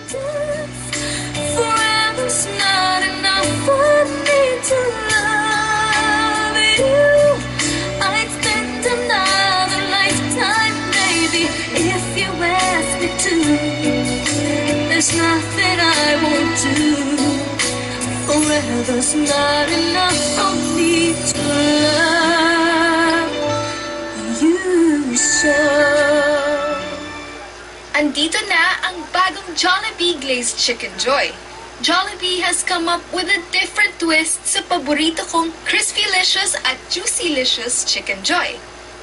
Forever's not enough for me to love you. I'd spend another lifetime, maybe, if you ask me to. There's nothing I won't do. Forever's not enough for me to love you so. Andito na ang bagong Jollibee Glazed Chicken Joy. Jollibee has come up with a different twist sa paborito kong Crispy-licious at Juicy-licious Chicken Joy.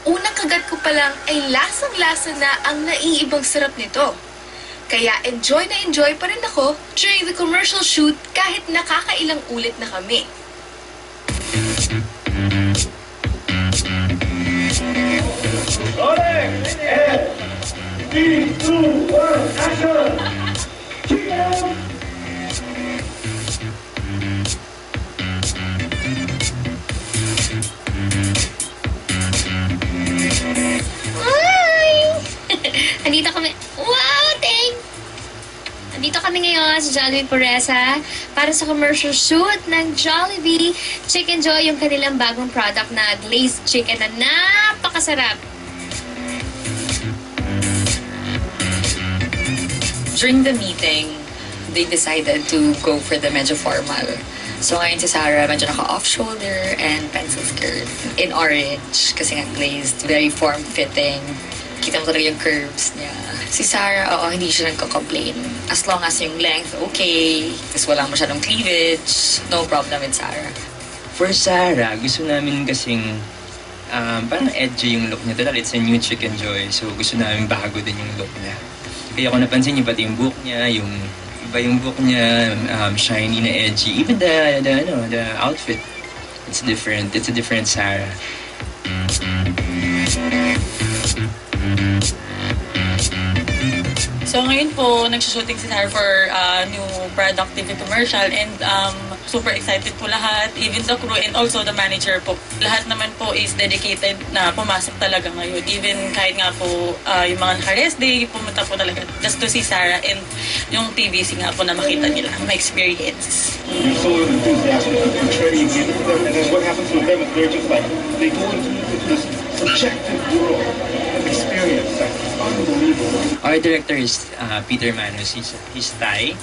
Unang kagat ko pa lang ay lasang-lasa na ang naiibang sarap nito. Kaya enjoy na enjoy pa rin ako during the commercial shoot kahit nakakailang ulit na kami. Rolling! 3, 2, 1, action! Hi! Andito kami. Wow, thanks! Andito kami ngayon sa Jollibee Pureza para sa commercial shoot ng Jollibee Chicken Joy, yung kanilang bagong product na glazed chicken na napakasarap. During the meeting, they decided to go for the medyo formal. So ngayon si Sarah medyo naka-off-shoulder and pencil skirt in orange kasi nga glazed, very form-fitting. Kita mo talaga yung curves niya. Si Sarah, hindi siya nagko-complain. As long as yung length, okay. Tapos wala masyadong cleavage, no problem with Sarah. For Sarah, gusto namin kasing parang edgy yung look niya. Total, it's a new Chicken Joy. So gusto namin bago din yung look niya. Kaya kung napansin niyo pati yung buhok niya, yung iba yung buhok niya, shiny na edgy. Even the outfit, it's different. It's a different Sarah. So ngayon po, nagsushooting si Sarah for new product TV commercial and super excited po lahat, even the crew and also the manager po. Lahat naman po is dedicated na pumasok talaga ngayon. Even kahit nga po yung mga naka-rest day, pumunta po talaga just to see Sarah and yung TVC nga po na makita nila, ma-experience. So enthusiastic, very beautiful, and then what happens with them is they're just like, they go into this subjective world of experience that's unbelievable. Our director is Peter Manus. He's Thai.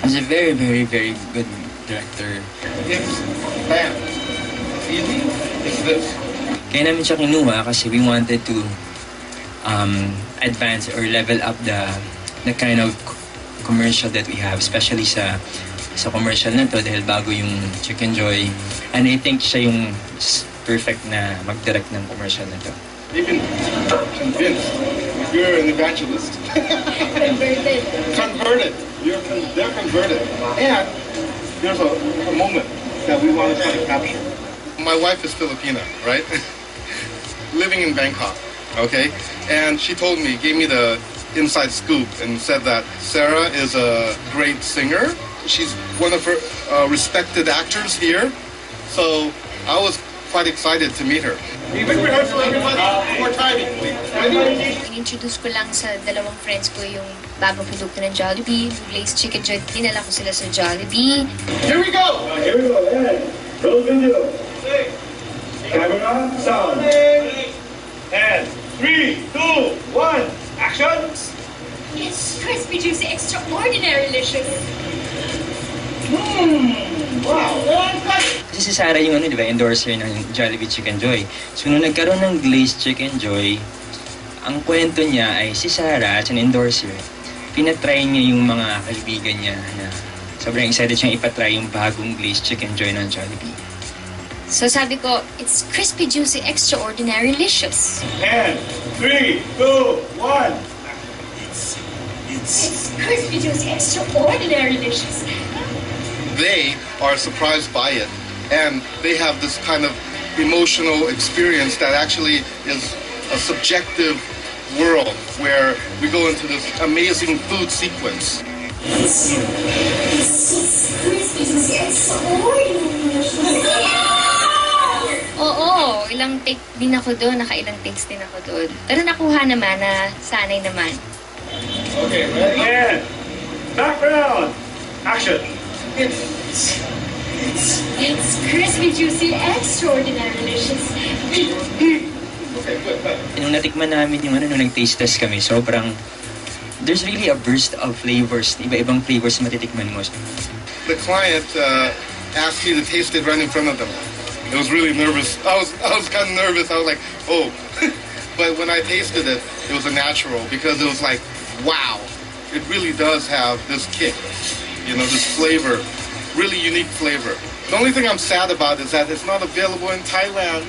He's a very, very, very good director. It's bam. It's easy. It's this. Kaya namin siya kinuha kasi we wanted to advance or level up the kind of commercial that we have, especially sa commercial na to dahil bago yung Chicken Joy. And I think siya yung perfect na mag-direct ng commercial na to. They've been convinced you're an evangelist. Converted. Converted. They're converted. And there's a moment that we want to try to capture. My wife is Filipina, right? Living in Bangkok, okay? And she told me, gave me the inside scoop and said that Sarah is a great singer. She's one of her respected actors here. So I was quite excited to meet her. Quick rehearsal, everybody. More timing, please. In-introduce ko lang sa dalawang friends ko yung bagong produkto ng Jollibee, Glazed Chicken Joy. Dinala ko sila sa Jollibee. Here we go! Here we go, and roll video. Camera, sound. And 3, 2, 1, action! It's crispy, juicy, extraordinary delicious. Wow! Kasi si Sarah yung di ba, endorser ng Jollibee Chicken Joy. So nung nagkaroon ng Glazed Chicken Joy, ang kwento niya ay si Sarah as an endorser, pinatry niya yung mga kaibigan niya na sobrang excited siyang ipatry yung bagong Glazed Chicken Joy ng Jollibee. So sabi ko, it's crispy, juicy, extraordinary delicious. And 3, 2, 1. It's crispy, juicy, extraordinary delicious. They are surprised by it, and they have this kind of emotional experience that actually is a subjective world where we go into this amazing food sequence. It's crispy, juicy, extraordinary delicious. Oo, ilang take din ako doon, nakailang takes din ako doon. Pero nakuha naman na sanay naman. Okay, ready? And Background. Action. It's crispy, juicy, extraordinary delicious. Okay, good. Nung natikman namin yung nung nag-taste test kami, sobrang, there's really a burst of flavors, iba-ibang flavors na matitikman mo. The client asked me to taste it right in front of them. It was really nervous. I was kind of nervous. I was like, oh. But when I tasted it, it was a natural because it was like, wow. It really does have this kick, this flavor, really unique flavor. The only thing I'm sad about is that it's not available in Thailand.